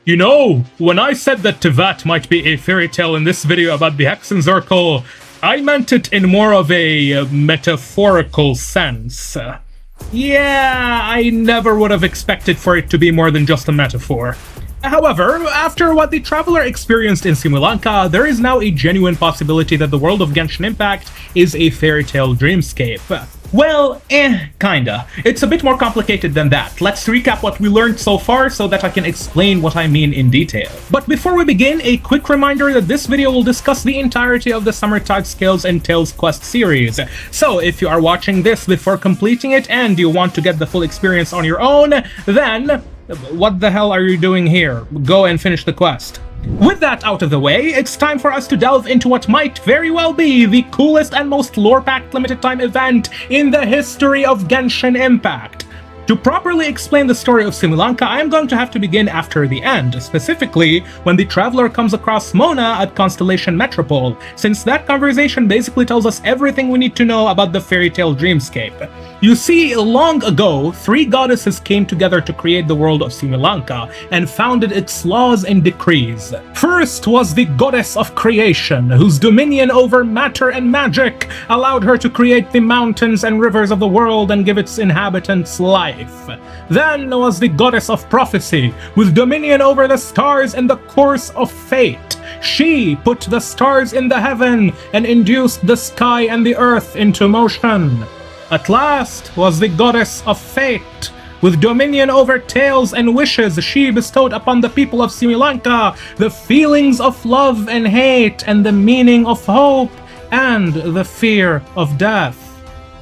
You know, when I said that Teyvat might be a fairy tale in this video about the Hexenzirkel, I meant it in more of a metaphorical sense. Yeah, I never would have expected for it to be more than just a metaphor. However, after what the Traveler experienced in Simulanka, there is now a genuine possibility that the world of Genshin Impact is a fairy tale dreamscape. Well, kinda. It's a bit more complicated than that. Let's recap what we learned so far so that I can explain what I mean in detail. But before we begin, a quick reminder that this video will discuss the entirety of the Summertide Scales and Tales quest series. So if you are watching this before completing it and you want to get the full experience on your own, then what the hell are you doing here? Go and finish the quest. With that out of the way, it's time for us to delve into what might very well be the coolest and most lore-packed limited-time event in the history of Genshin Impact. To properly explain the story of Simulanka, I am going to have to begin after the end, specifically when the Traveler comes across Mona at Constellation Metropole, since that conversation basically tells us everything we need to know about the fairy tale dreamscape. You see, long ago, three goddesses came together to create the world of Simulanka, and founded its laws and decrees. First was the goddess of creation, whose dominion over matter and magic allowed her to create the mountains and rivers of the world and give its inhabitants life. Then was the goddess of prophecy, with dominion over the stars and the course of fate. She put the stars in the heaven and induced the sky and the earth into motion. At last was the goddess of fate. With dominion over tales and wishes, she bestowed upon the people of Simulanka the feelings of love and hate, and the meaning of hope, and the fear of death.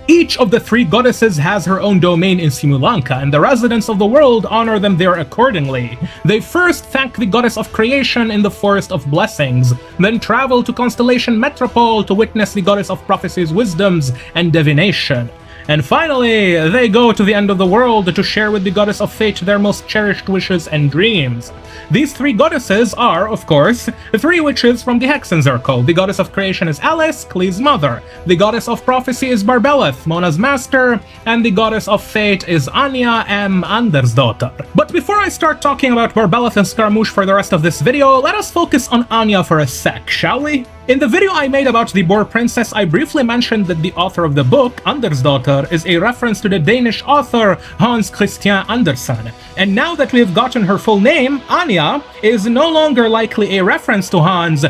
Each of the three goddesses has her own domain in Simulanka, and the residents of the world honor them there accordingly. They first thank the goddess of creation in the Forest of Blessings, then travel to Constellation Metropole to witness the goddess of prophecy's wisdoms and divination. And finally, they go to the end of the world to share with the goddess of fate their most cherished wishes and dreams. These three goddesses are, of course, the three witches from the Hexenzirkel. The goddess of creation is Alice, Klei's mother. The goddess of prophecy is Barbeloth, Mona's master. And the goddess of fate is Anya, Anders' daughter. But before I start talking about Barbeloth and Scaramouche for the rest of this video, let us focus on Anya for a sec, shall we? In the video I made about the Boar Princess, I briefly mentioned that the author of the book, Anders' daughter, is a reference to the Danish author Hans Christian Andersen. And now that we have gotten her full name, Anya is no longer likely a reference to Hans,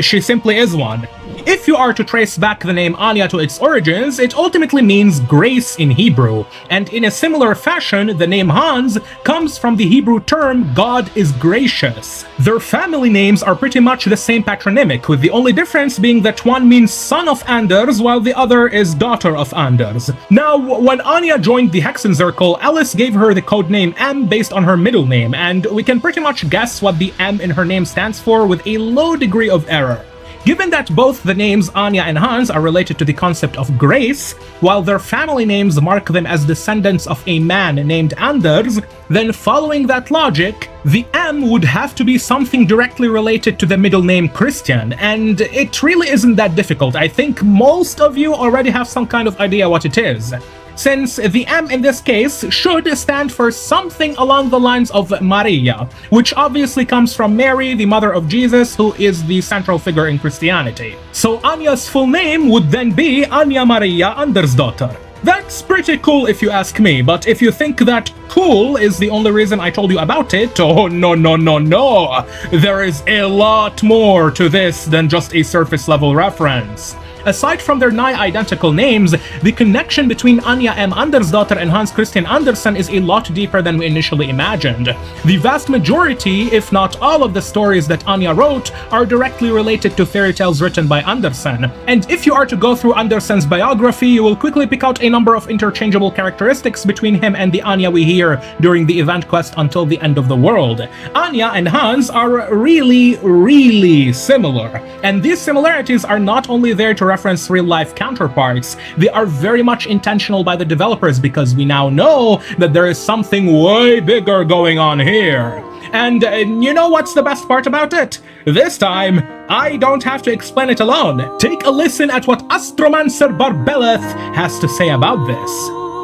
she simply is one. If you are to trace back the name Anya to its origins, it ultimately means grace in Hebrew, and in a similar fashion, the name Hans comes from the Hebrew term God is gracious. Their family names are pretty much the same patronymic, with the only difference being that one means son of Anders, while the other is daughter of Anders. Now, when Anya joined the Hexenzirkel, Alice gave her the codename M based on her middle name, and we can pretty much guess what the M in her name stands for with a low degree of error. Given that both the names Anya and Hans are related to the concept of grace, while their family names mark them as descendants of a man named Anders, then following that logic, the M would have to be something directly related to the middle name Christian, and it really isn't that difficult. I think most of you already have some kind of idea what it is, since the M in this case should stand for something along the lines of Maria, which obviously comes from Mary, the mother of Jesus, who is the central figure in Christianity. So Anya's full name would then be Anya Maria Anders' daughter. That's pretty cool if you ask me, but if you think that cool is the only reason I told you about it, oh no. There is a lot more to this than just a surface level reference. Aside from their nigh-identical names, the connection between Anya M. Anders' daughter and Hans Christian Andersen is a lot deeper than we initially imagined. The vast majority, if not all of the stories that Anya wrote, are directly related to fairy tales written by Andersen. And if you are to go through Andersen's biography, you will quickly pick out a number of interchangeable characteristics between him and the Anya we hear during the event quest Until the End of the World. Anya and Hans are really similar, and these similarities are not only there to reference real-life counterparts, they are very much intentional by the developers because we now know that there is something way bigger going on here. And you know what's the best part about it? This time, I don't have to explain it alone. Take a listen at what Astromancer Barbeloth has to say about this.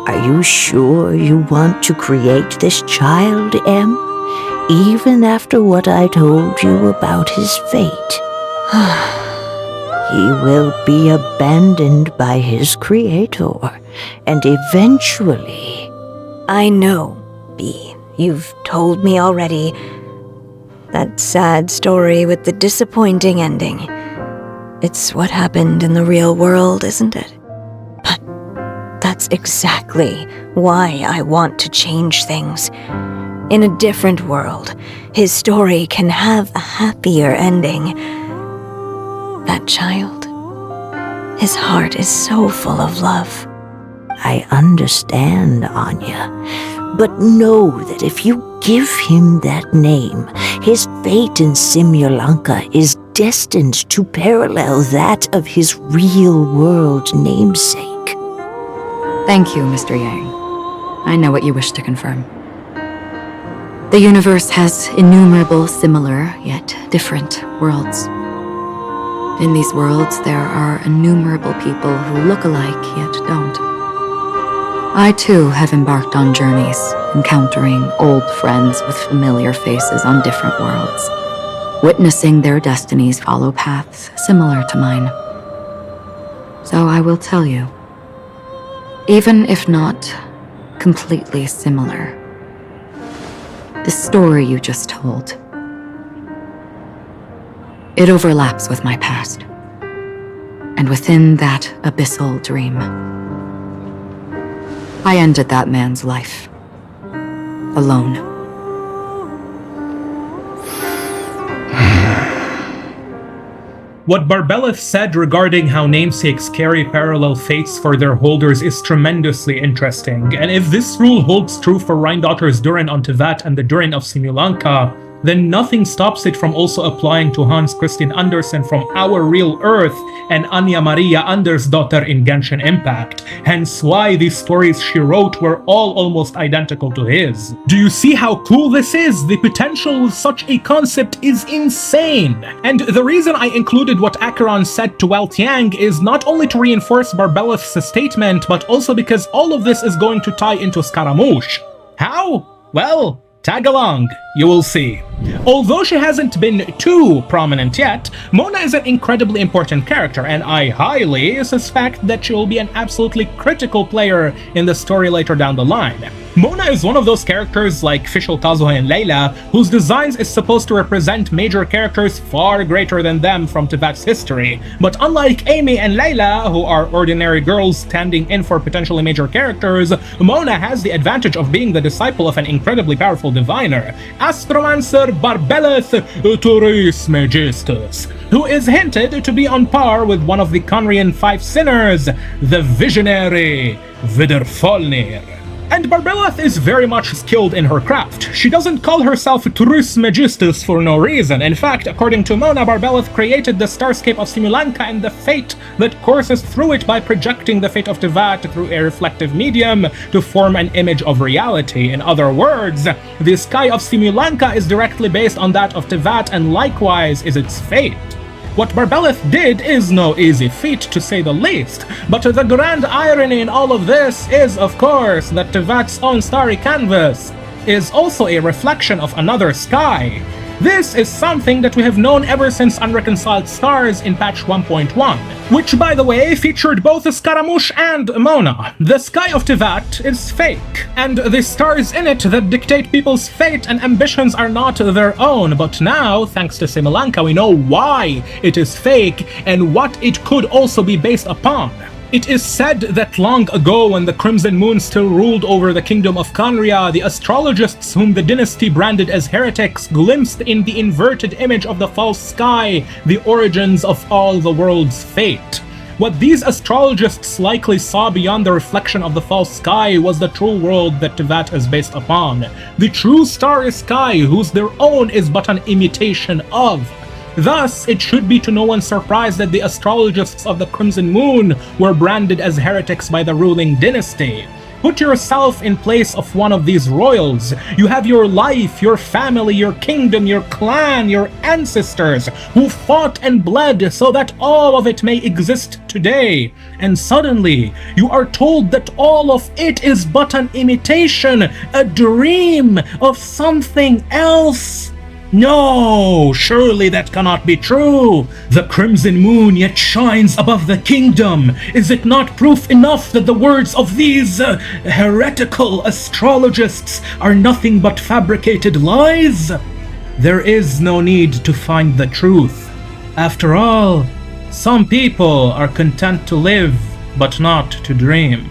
Are you sure you want to create this child, Em? even after what I told you about his fate. He will be abandoned by his creator, and eventually... I know, B. You've told me already. That sad story with the disappointing ending. It's what happened in the real world, isn't it? But that's exactly why I want to change things. In a different world, his story can have a happier ending. That child, his heart is so full of love. I understand, Anya, but know that if you give him that name, his fate in Simulanka is destined to parallel that of his real-world namesake. Thank you, Mr. Yang. I know what you wish to confirm. The universe has innumerable similar, yet different worlds. In these worlds, there are innumerable people who look alike, yet don't. I, too, have embarked on journeys, encountering old friends with familiar faces on different worlds, witnessing their destinies follow paths similar to mine. So I will tell you, even if not completely similar, the story you just told, it overlaps with my past, and within that abyssal dream, I ended that man's life. Alone. What Barbeloth said regarding how namesakes carry parallel fates for their holders is tremendously interesting, and if this rule holds true for Rheindaughters Durin on Teyvat and the Durin of Simulanka, then nothing stops it from also applying to Hans Christian Andersen from Our Real Earth and Anya Maria Andersdotter in Genshin Impact, hence why these stories she wrote were all almost identical to his. Do you see how cool this is? The potential with such a concept is insane! And the reason I included what Acheron said to Weltiang is not only to reinforce Barbeloth's statement, but also because all of this is going to tie into Scaramouche. How? Well, tag along, you will see. Although she hasn't been too prominent yet, Mona is an incredibly important character, and I highly suspect that she will be an absolutely critical player in the story later down the line. Mona is one of those characters like Fischl, Kazuha, and Layla, whose designs is supposed to represent major characters far greater than them from Teyvat's history. But unlike Amy and Layla, who are ordinary girls standing in for potentially major characters, Mona has the advantage of being the disciple of an incredibly powerful diviner, Astromancer Barbeloth Trismegistus, who is hinted to be on par with one of the Conrian Five Sinners, the visionary Viderfolnir. And Barbeloth is very much skilled in her craft. She doesn't call herself Trismegistus for no reason. In fact, according to Mona, Barbeloth created the starscape of Simulanka and the fate that courses through it by projecting the fate of Teyvat through a reflective medium to form an image of reality. In other words, the sky of Simulanka is directly based on that of Teyvat, and likewise is its fate. What Barbeloth did is no easy feat, to say the least, but the grand irony in all of this is, of course, that Teyvat's own starry canvas is also a reflection of another sky. This is something that we have known ever since Unreconciled Stars in patch 1.1, which, by the way, featured both Scaramouche and Mona. The sky of Teyvat is fake, and the stars in it that dictate people's fate and ambitions are not their own, but now, thanks to Simulanka, we know why it is fake and what it could also be based upon. It is said that long ago, when the Crimson Moon still ruled over the kingdom of Conria, the astrologists whom the dynasty branded as heretics glimpsed in the inverted image of the false sky the origins of all the world's fate. What these astrologists likely saw beyond the reflection of the false sky was the true world that Teyvat is based upon, the true starry sky whose their own is but an imitation of. Thus, it should be to no one's surprise that the astrologists of the Crimson Moon were branded as heretics by the ruling dynasty. Put yourself in place of one of these royals. You have your life, your family, your kingdom, your clan, your ancestors who fought and bled so that all of it may exist today. And suddenly, you are told that all of it is but an imitation, a dream of something else. No, surely that cannot be true. The crimson moon yet shines above the kingdom. Is it not proof enough that the words of these heretical astrologists are nothing but fabricated lies? There is no need to find the truth. After all, some people are content to live, but not to dream.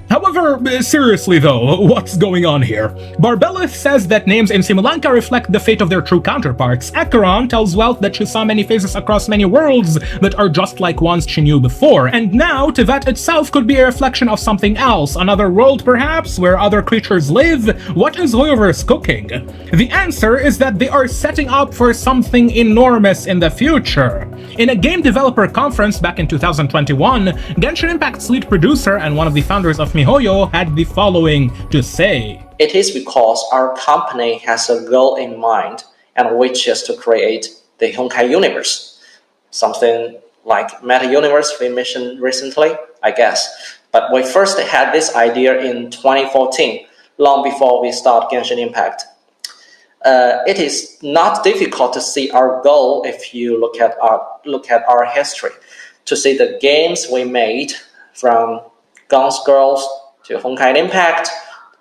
However, seriously though, what's going on here? Barbeloth says that names in Simulanka reflect the fate of their true counterparts. Acheron tells Wealth that she saw many faces across many worlds that are just like ones she knew before. And now, Teyvat itself could be a reflection of something else. Another world, perhaps, where other creatures live? What is Hoyoverse cooking? The answer is that they are setting up for something enormous in the future. In a game developer conference back in 2021, Genshin Impact's lead producer and one of the founders of MiHoYo had the following to say. It is because our company has a goal in mind, and which is to create the Honkai universe. Something like Meta Universe we mentioned recently, I guess. But we first had this idea in 2014, long before we start Genshin Impact. It is not difficult to see our goal if you look at our history, to see the games we made from Guns Girls to Honkai Impact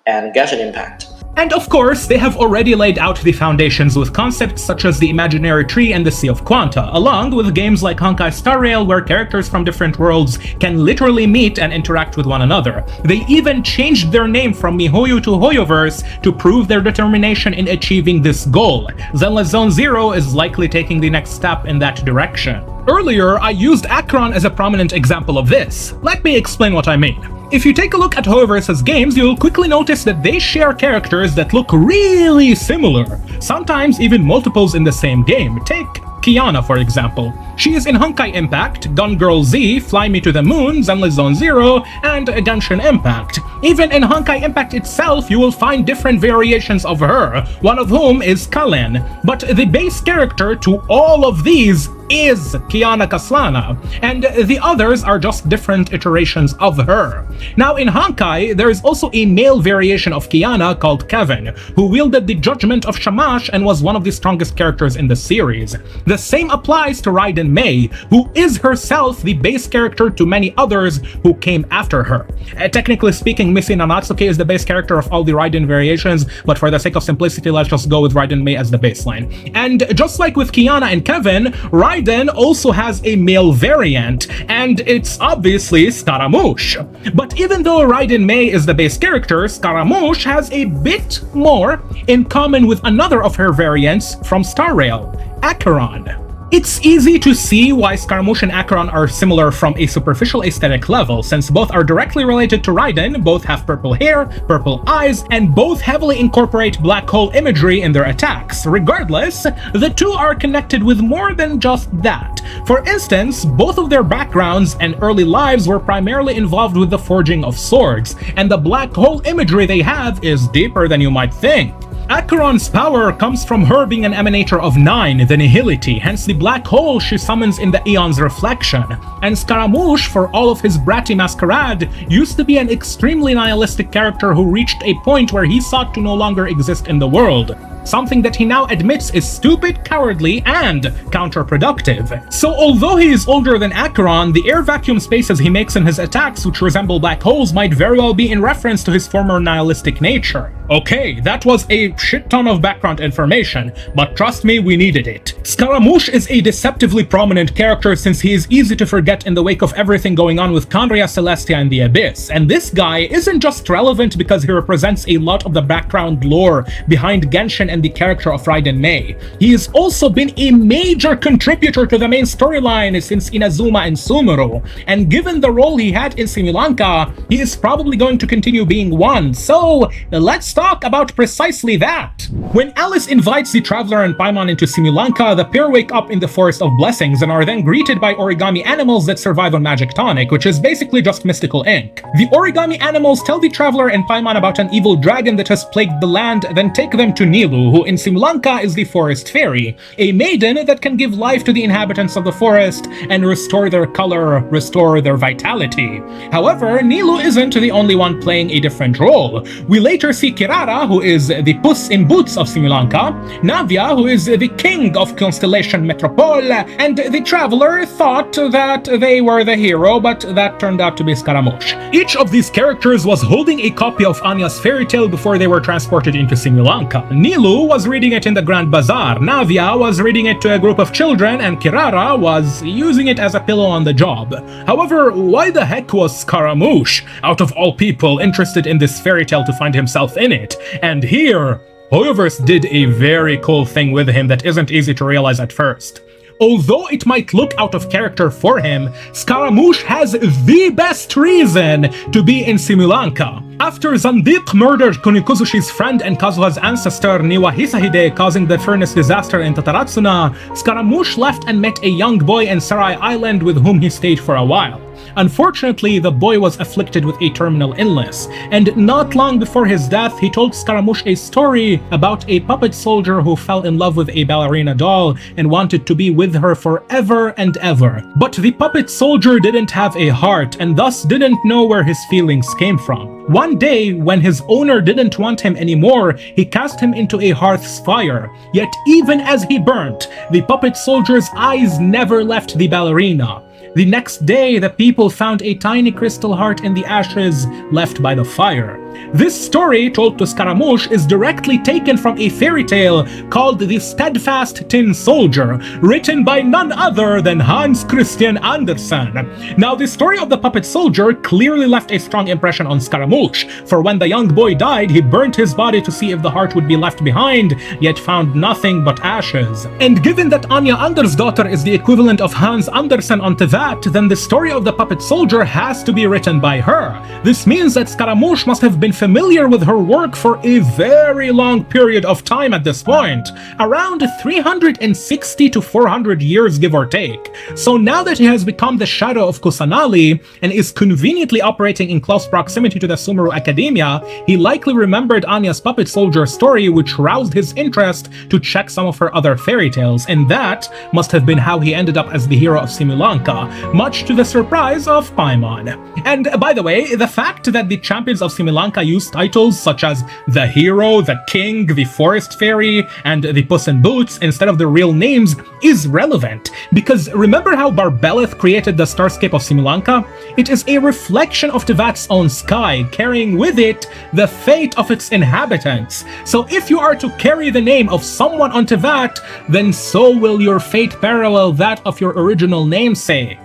and Genshin Impact. And of course, they have already laid out the foundations with concepts such as the Imaginary Tree and the Sea of Quanta, along with games like Honkai Star Rail where characters from different worlds can literally meet and interact with one another. They even changed their name from MiHoYo to Hoyoverse to prove their determination in achieving this goal. Zenless Zone Zero is likely taking the next step in that direction. Earlier, I used Acheron as a prominent example of this. Let me explain what I mean. If you take a look at Hoyoverse's games, you'll quickly notice that they share characters that look really similar, sometimes even multiples in the same game. Take Kiana, for example. She is in Honkai Impact, Gun Girl Z, Fly Me to the Moon, Zenless Zone Zero, and Genshin Impact. Even in Honkai Impact itself, you will find different variations of her, one of whom is Kalin. But the base character to all of these is Kiana Kaslana, and the others are just different iterations of her. Now in Honkai, there is also a male variation of Kiana called Kevin, who wielded the Judgment of Shamash and was one of the strongest characters in the series. The same applies to Raiden Mei, who is herself the base character to many others who came after her. Technically speaking, Missy Nanatsuke is the base character of all the Raiden variations, but for the sake of simplicity, let's just go with Raiden Mei as the baseline. And just like with Kiana and Kevin, Raiden also has a male variant, and it's obviously Scaramouche. But even though Raiden Mei is the base character, Scaramouche has a bit more in common with another of her variants from Star Rail, Acheron. It's easy to see why Scaramouche and Acheron are similar from a superficial aesthetic level, since both are directly related to Raiden, both have purple hair, purple eyes, and both heavily incorporate black hole imagery in their attacks. Regardless, the two are connected with more than just that. For instance, both of their backgrounds and early lives were primarily involved with the forging of swords, and the black hole imagery they have is deeper than you might think. Acheron's power comes from her being an emanator of 9, the Nihility, hence the black hole she summons in the Aeon's reflection. And Scaramouche, for all of his bratty masquerade, used to be an extremely nihilistic character who reached a point where he sought to no longer exist in the world. Something that he now admits is stupid, cowardly, and counterproductive. So although he is older than Acheron, the air vacuum spaces he makes in his attacks, which resemble black holes, might very well be in reference to his former nihilistic nature. Okay, that was a shit ton of background information, but trust me, we needed it. Scaramouche is a deceptively prominent character since he is easy to forget in the wake of everything going on with Kandria, Celestia, and the Abyss. And this guy isn't just relevant because he represents a lot of the background lore behind Genshin and the character of Raiden Mei. He has also been a major contributor to the main storyline since Inazuma and Sumeru, and given the role he had in Simulanka, he is probably going to continue being one. So let's talk about precisely that. When Alice invites the Traveler and Paimon into Simulanka, the pair wake up in the Forest of Blessings and are then greeted by origami animals that survive on magic tonic, which is basically just mystical ink. The origami animals tell the Traveler and Paimon about an evil dragon that has plagued the land, then take them to Nilou, who in Simulanka is the forest fairy, a maiden that can give life to the inhabitants of the forest and restore their color, restore their vitality. However, Nilou isn't the only one playing a different role. We later see Kirara, who is the Puss in Boots of Simulanka, Navia, who is the king of Constellation Metropole, and the Traveler thought that they were the hero, but that turned out to be Scaramouche. Each of these characters was holding a copy of Anya's fairy tale before they were transported into Simulanka. Nilou was reading it in the Grand Bazaar, Navia was reading it to a group of children, and Kirara was using it as a pillow on the job. However, why the heck was Scaramouche, out of all people, interested in this fairy tale to find himself in it? And here, Hoyoverse did a very cool thing with him that isn't easy to realize at first. Although it might look out of character for him, Scaramouche has the best reason to be in Simulanka. After Zandiq murdered Kunikuzuchi's friend and Kazuha's ancestor Niwa Hisahide, causing the furnace disaster in Tataratsuna, Scaramouche left and met a young boy in Sarai Island with whom he stayed for a while. Unfortunately, the boy was afflicted with a terminal illness, and not long before his death, he told Scaramouche a story about a puppet soldier who fell in love with a ballerina doll and wanted to be with her forever and ever. But the puppet soldier didn't have a heart and thus didn't know where his feelings came from. One day, when his owner didn't want him anymore, he cast him into a hearth's fire. Yet even as he burnt, the puppet soldier's eyes never left the ballerina. The next day, the people found a tiny crystal heart in the ashes left by the fire. This story, told to Scaramouche, is directly taken from a fairy tale called The Steadfast Tin Soldier, written by none other than Hans Christian Andersen. Now, the story of the puppet soldier clearly left a strong impression on Scaramouche, for when the young boy died, he burnt his body to see if the heart would be left behind, yet found nothing but ashes. And given that Anya Andersdotter is the equivalent of Hans Andersen on Teyvat, then the story of the puppet soldier has to be written by her. This means that Scaramouche must have been familiar with her work for a very long period of time at this point, around 360 to 400 years give or take. So now that he has become the shadow of Kusanali and is conveniently operating in close proximity to the Sumeru Academia, he likely remembered Anya's puppet soldier story, which roused his interest to check some of her other fairy tales, and that must have been how he ended up as the hero of Simulanka, much to the surprise of Paimon. And by the way, the fact that the champions of Simulanka use titles such as the Hero, the King, the Forest Fairy, and the Puss in Boots instead of their real names is relevant, because remember how Barbeloth created the starscape of Simulanka? It is a reflection of Teyvat's own sky, carrying with it the fate of its inhabitants. So if you are to carry the name of someone on Teyvat, then so will your fate parallel that of your original namesake.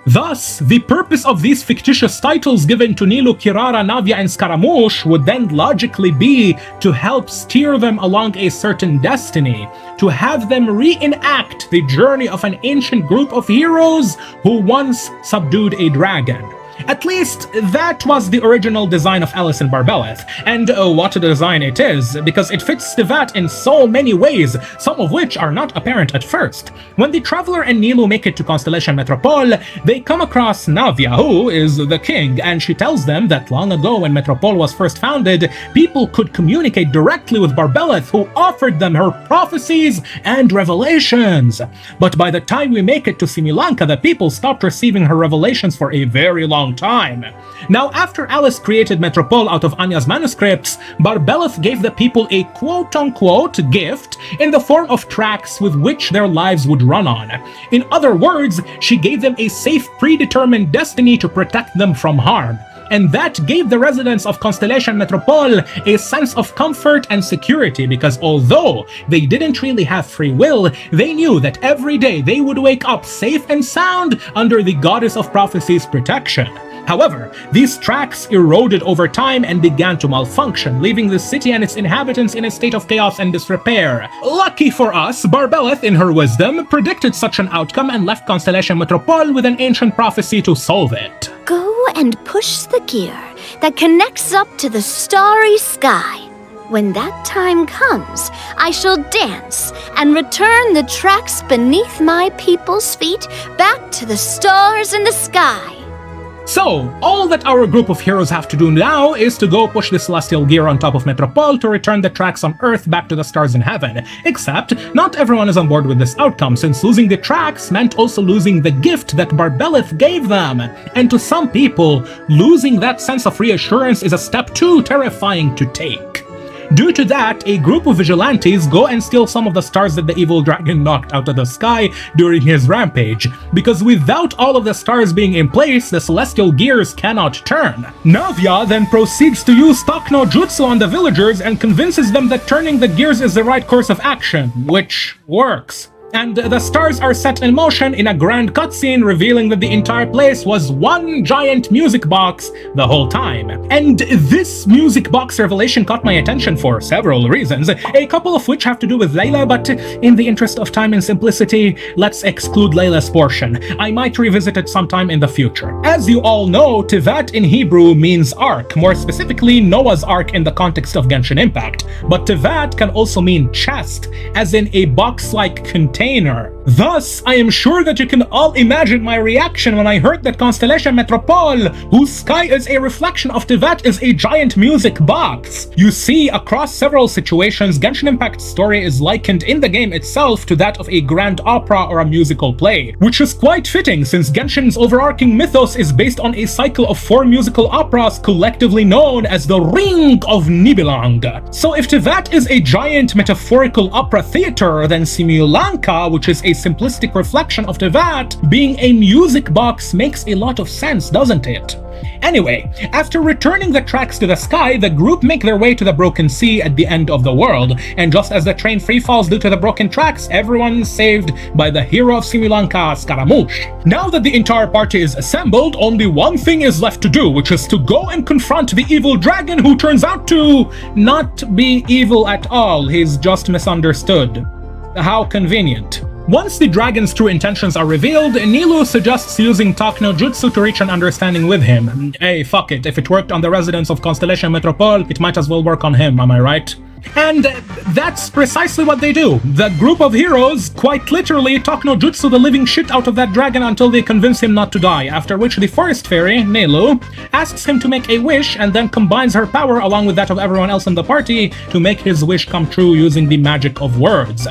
Thus, the purpose of these fictitious titles given to Nilou, Kirara, Navia, and Scaramouche would then logically be to help steer them along a certain destiny, to have them reenact the journey of an ancient group of heroes who once subdued a dragon. At least, that was the original design of Alice in Barbeloth, and what a design it is, because it fits Teyvat in so many ways, some of which are not apparent at first. When the Traveler and Nilou make it to Constellation Metropole, they come across Navia, who is the king, and she tells them that long ago when Metropole was first founded, people could communicate directly with Barbeloth, who offered them her prophecies and revelations. But by the time we make it to Simulanka, the people stopped receiving her revelations for a very long time. Now, after Alice created Metropole out of Anya's manuscripts, Barbeloth gave the people a quote-unquote gift in the form of tracks with which their lives would run on. In other words, she gave them a safe, predetermined destiny to protect them from harm. And that gave the residents of Constellation Metropole a sense of comfort and security, because although they didn't really have free will, they knew that every day they would wake up safe and sound under the Goddess of Prophecy's protection. However, these tracks eroded over time and began to malfunction, leaving the city and its inhabitants in a state of chaos and disrepair. Lucky for us, Barbeloth, in her wisdom, predicted such an outcome and left Constellation Metropole with an ancient prophecy to solve it. Go and push the gear that connects up to the starry sky. When that time comes, I shall dance and return the tracks beneath my people's feet back to the stars in the sky. So, all that our group of heroes have to do now is to go push the celestial gear on top of Metropole to return the tracks on Earth back to the stars in heaven. Except, not everyone is on board with this outcome, since losing the tracks meant also losing the gift that Barbeloth gave them. And to some people, losing that sense of reassurance is a step too terrifying to take. Due to that, a group of vigilantes go and steal some of the stars that the evil dragon knocked out of the sky during his rampage, because without all of the stars being in place, the celestial gears cannot turn. Navia then proceeds to use stock no jutsu on the villagers and convinces them that turning the gears is the right course of action, which works. And the stars are set in motion in a grand cutscene revealing that the entire place was one giant music box the whole time. And this music box revelation caught my attention for several reasons, a couple of which have to do with Layla, but in the interest of time and simplicity, let's exclude Layla's portion. I might revisit it sometime in the future. As you all know, Teyvat in Hebrew means ark, more specifically Noah's Ark in the context of Genshin Impact, but Teyvat can also mean chest, as in a box-like container. Thus, I am sure that you can all imagine my reaction when I heard that Constellation Metropole, whose sky is a reflection of Teyvat, is a giant music box. You see, across several situations, Genshin Impact's story is likened in the game itself to that of a grand opera or a musical play, which is quite fitting since Genshin's overarching mythos is based on a cycle of 4 musical operas collectively known as the Ring of Nibelung. So if Teyvat is a giant metaphorical opera theater, then Simulanka, which is a simplistic reflection of Teyvat, being a music box makes a lot of sense, doesn't it? Anyway, after returning the tracks to the sky, the group make their way to the Broken Sea at the end of the world, and just as the train free falls due to the broken tracks, everyone is saved by the hero of Simulanka, Scaramouche. Now that the entire party is assembled, only one thing is left to do, which is to go and confront the evil dragon, who turns out to not be evil at all. He's just misunderstood. How convenient. Once the dragon's true intentions are revealed, Nilou suggests using Talk no Jutsu to reach an understanding with him. Hey, fuck it, if it worked on the residents of Constellation Metropole, it might as well work on him, am I right? And that's precisely what they do. The group of heroes quite literally Talk no Jutsu the living shit out of that dragon until they convince him not to die, after which the forest fairy, Nilou, asks him to make a wish and then combines her power along with that of everyone else in the party to make his wish come true using the magic of words.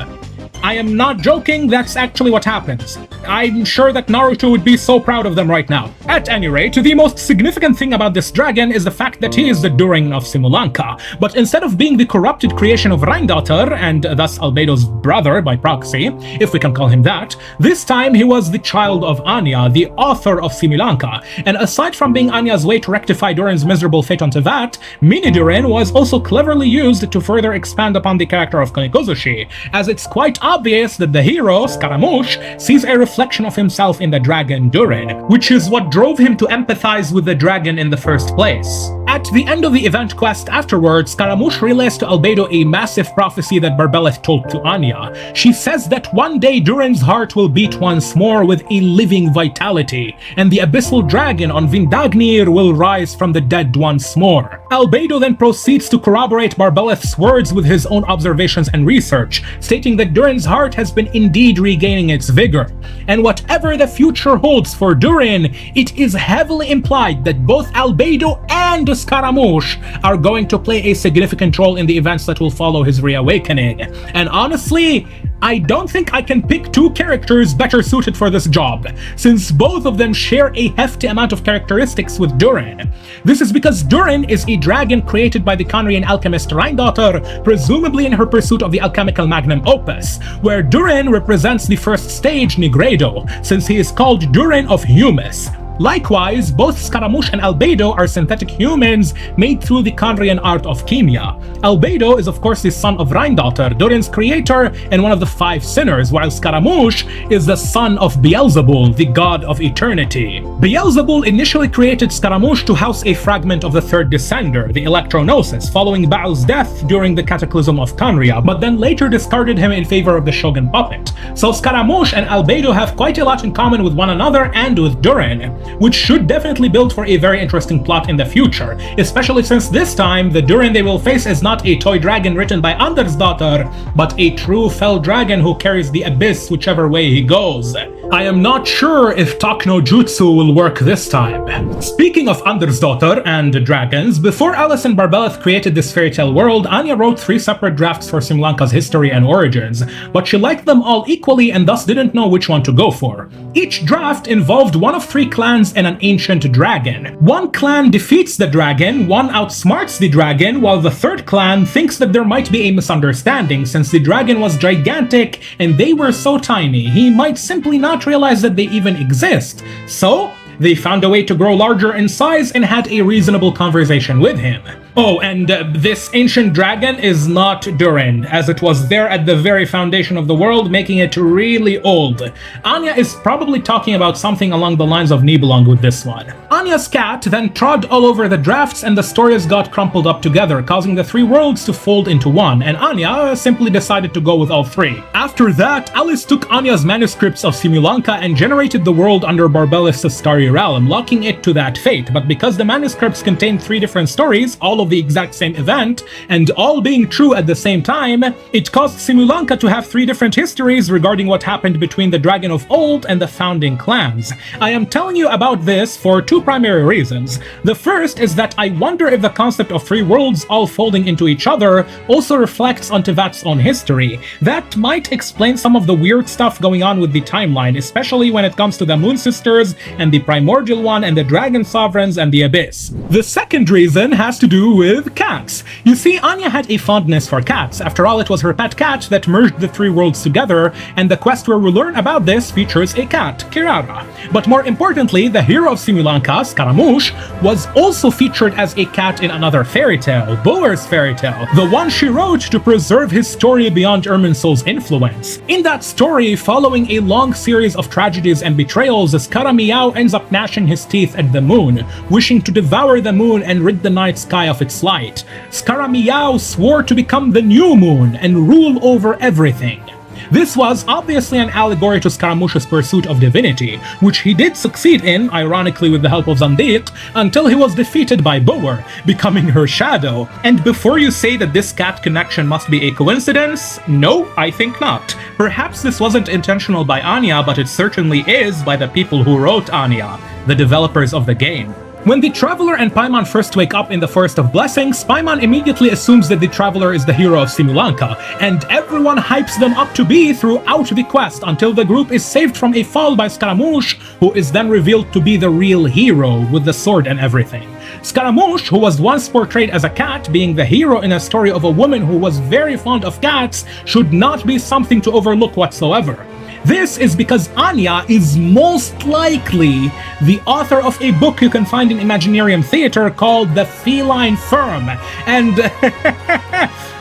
I am not joking, that's actually what happens. I'm sure that Naruto would be so proud of them right now. At any rate, the most significant thing about this dragon is the fact that he is the Durin of Simulanka, but instead of being the corrupted creation of Rheindater, and thus Albedo's brother by proxy, if we can call him that, this time he was the child of Anya, the author of Simulanka, and aside from being Anya's way to rectify Durin's miserable fate on Teyvat, Mini Durin was also cleverly used to further expand upon the character of Konikozushi, as it's quite obvious that the hero, Scaramouche, sees a reflection of himself in the dragon Durin, which is what drove him to empathize with the dragon in the first place. At the end of the event quest afterwards, Scaramouche relays to Albedo a massive prophecy that Barbeloth told to Anya. She says that one day Durin's heart will beat once more with a living vitality, and the abyssal dragon on Vindagnir will rise from the dead once more. Albedo then proceeds to corroborate Barbeloth's words with his own observations and research, stating that Durin's heart has been indeed regaining its vigor. And whatever the future holds for Durin, it is heavily implied that both Albedo and Scaramouche are going to play a significant role in the events that will follow his reawakening. And honestly, I don't think I can pick 2 characters better suited for this job, since both of them share a hefty amount of characteristics with Durin. This is because Durin is a dragon created by the Conrian alchemist Rheindater, presumably in her pursuit of the alchemical magnum opus, where Durin represents the first stage Nigredo, since he is called Durin of Humus. Likewise, both Scaramouche and Albedo are synthetic humans made through the Conrian art of Chemia. Albedo is of course the son of Rheindotter, Durin's creator and one of the 5 sinners, while Scaramouche is the son of Beelzebul, the god of eternity. Beelzebul initially created Scaramouche to house a fragment of the third descender, the Electronosis, following Baal's death during the Cataclysm of Conria, but then later discarded him in favor of the Shogun puppet. So Scaramouche and Albedo have quite a lot in common with one another and with Durin, which should definitely build for a very interesting plot in the future, especially since this time the Durin they will face is not a toy dragon written by Andersdotter, but a true fell dragon who carries the abyss whichever way he goes. I am not sure if Talk no Jutsu will work this time. Speaking of Andersdotter and dragons, before Alice and Barbeloth created this fairy tale world, Anya wrote 3 separate drafts for Simulanka's history and origins, but she liked them all equally and thus didn't know which one to go for. Each draft involved one of 3 clans and an ancient dragon. One clan defeats the dragon, one outsmarts the dragon, while the third clan thinks that there might be a misunderstanding since the dragon was gigantic and they were so tiny, he might simply not realize that they even exist. So, they found a way to grow larger in size and had a reasonable conversation with him. Oh, and this ancient dragon is not Durin, as it was there at the very foundation of the world, making it really old. Anya is probably talking about something along the lines of Nibelung with this one. Anya's cat then trod all over the drafts and the stories got crumpled up together, causing the 3 worlds to fold into one, and Anya simply decided to go with all 3. After that, Alice took Anya's manuscripts of Simulanka and generated the world under Barbeloth's Starry Realm, locking it to that fate, but because the manuscripts contained 3 different stories, all of the exact same event, and all being true at the same time, it caused Simulanka to have 3 different histories regarding what happened between the Dragon of Old and the founding clans. I am telling you about this for 2 primary reasons. The first is that I wonder if the concept of 3 worlds all folding into each other also reflects on Teyvat's own history. That might explain some of the weird stuff going on with the timeline, especially when it comes to the Moon Sisters and the Primordial One and the Dragon Sovereigns and the Abyss. The second reason has to do with cats. You see, Anya had a fondness for cats. After all, it was her pet cat that merged the 3 worlds together, and the quest where we learn about this features a cat, Kirara. But more importantly, the hero of Simulanka, Scaramouche, was also featured as a cat in another fairy tale, Boer's fairy tale, the one she wrote to preserve his story beyond Irminsul's influence. In that story, following a long series of tragedies and betrayals, Scaramiao ends up gnashing his teeth at the moon, wishing to devour the moon and rid the night sky of its light. Scaramiao swore to become the new moon and rule over everything. This was obviously an allegory to Scaramouche's pursuit of divinity, which he did succeed in, ironically with the help of Zandiq, until he was defeated by Boer, becoming her shadow. And before you say that this cat connection must be a coincidence, no, I think not. Perhaps this wasn't intentional by Anya, but it certainly is by the people who wrote Anya, the developers of the game. When the Traveler and Paimon first wake up in the Forest of Blessings, Paimon immediately assumes that the Traveler is the hero of Simulanka, and everyone hypes them up to be throughout the quest until the group is saved from a fall by Scaramouche, who is then revealed to be the real hero with the sword and everything. Scaramouche, who was once portrayed as a cat, being the hero in a story of a woman who was very fond of cats, should not be something to overlook whatsoever. This is because Anya is most likely the author of a book you can find in Imaginarium Theater called The Feline Firm, and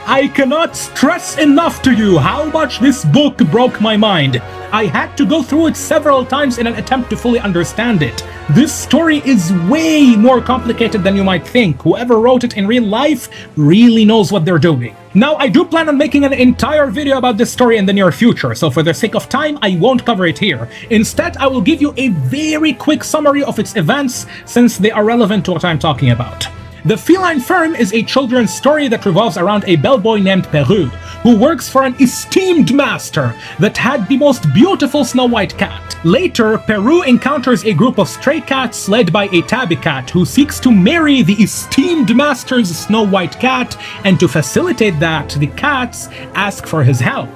I cannot stress enough to you how much this book broke my mind. I had to go through it several times in an attempt to fully understand it. This story is way more complicated than you might think. Whoever wrote it in real life really knows what they're doing. Now, I do plan on making an entire video about this story in the near future, so for the sake of time, I won't cover it here. Instead, I will give you a very quick summary of its events, since they are relevant to what I'm talking about. The Feline Firm is a children's story that revolves around a bellboy named Peru, who works for an esteemed master that had the most beautiful Snow White cat. Later, Peru encounters a group of stray cats led by a tabby cat who seeks to marry the esteemed master's Snow White cat, and to facilitate that, the cats ask for his help.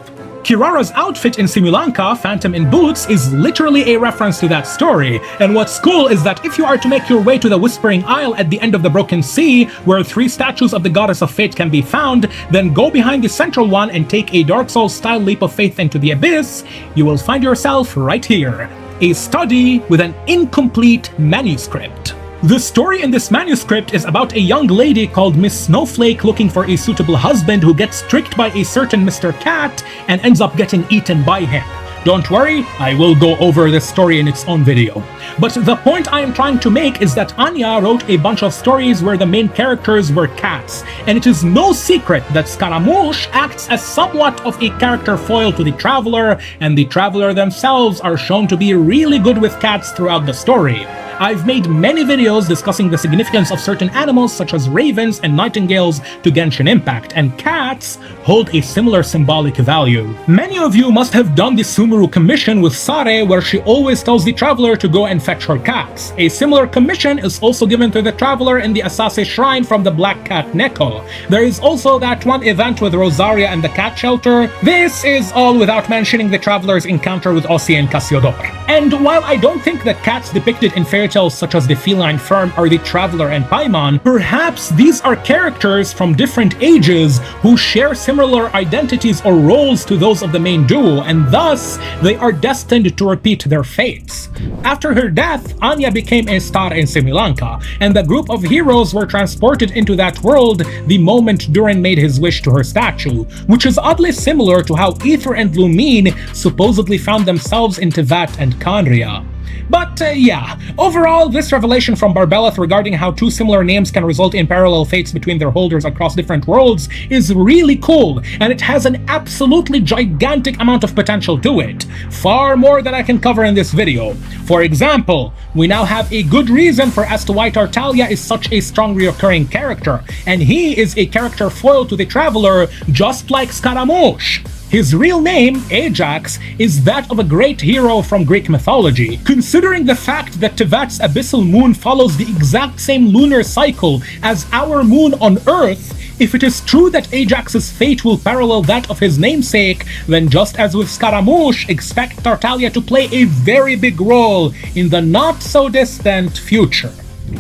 Kirara's outfit in Simulanka, Phantom in Boots, is literally a reference to that story, and what's cool is that if you are to make your way to the Whispering Isle at the end of the Broken Sea, where 3 statues of the Goddess of Fate can be found, then go behind the central one and take a Dark Souls-style leap of faith into the Abyss, you will find yourself right here. a study with an incomplete manuscript. The story in this manuscript is about a young lady called Miss Snowflake looking for a suitable husband who gets tricked by a certain Mr. Cat and ends up getting eaten by him. Don't worry, I will go over this story in its own video. But the point I am trying to make is that Anya wrote a bunch of stories where the main characters were cats, and it is no secret that Scaramouche acts as somewhat of a character foil to the Traveler, and the Traveler themselves are shown to be really good with cats throughout the story. I've made many videos discussing the significance of certain animals such as ravens and nightingales to Genshin Impact, and cats hold a similar symbolic value. Many of you must have done the Sumeru commission with Sare, where she always tells the Traveler to go and fetch her cats. A similar commission is also given to the Traveler in the Asase Shrine from the Black Cat Neko. There is also that one event with Rosaria and the Cat Shelter. This is all without mentioning the Traveler's encounter with Ossie and Cassiodor. And while I don't think that cats depicted in fairy tales such as the Feline Firm are the Traveler and Paimon, perhaps these are characters from different ages who share similar identities or roles to those of the main duo, and thus they are destined to repeat their fates. After her death, Anya became a star in Simulanka, and the group of heroes were transported into that world the moment Durin made his wish to her statue, which is oddly similar to how Aether and Lumine supposedly found themselves in Teyvat and Khaenri'ah. But yeah, overall, this revelation from Barbeloth regarding how two similar names can result in parallel fates between their holders across different worlds is really cool, and it has an absolutely gigantic amount of potential to it. Far more than I can cover in this video. For example, we now have a good reason for as to why Tartaglia is such a strong recurring character, and he is a character foil to the Traveler, just like Scaramouche. His real name, Ajax, is that of a great hero from Greek mythology. Considering the fact that Teyvat's abyssal moon follows the exact same lunar cycle as our moon on Earth, if it is true that Ajax's fate will parallel that of his namesake, then just as with Scaramouche, expect Tartaglia to play a very big role in the not-so-distant future.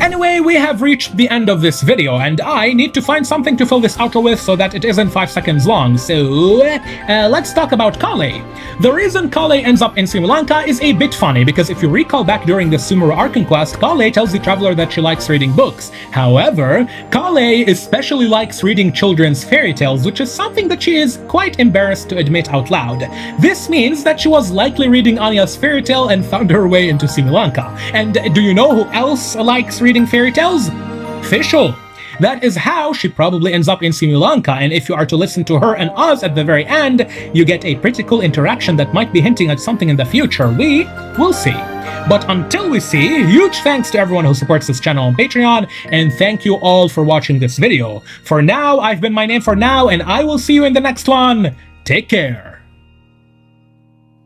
Anyway, we have reached the end of this video, and I need to find something to fill this outro with so that it isn't 5 seconds long, so let's talk about Collei. The reason Collei ends up in Simulanka is a bit funny, because if you recall back during the Sumeru Archon quest, Collei tells the Traveler that she likes reading books. However, Collei especially likes reading children's fairy tales, which is something that she is quite embarrassed to admit out loud. This means that she was likely reading Anya's fairy tale and found her way into Simulanka. And do you know who else likes reading fairy tales? Fischl. That is how she probably ends up in Simulanka, and if you are to listen to her and Oz at the very end, you get a pretty cool interaction that might be hinting at something in the future. We will see. But until we see, huge thanks to everyone who supports this channel on Patreon, and thank you all for watching this video. For now, I've been My Name for Now, and I will see you in the next one. Take care.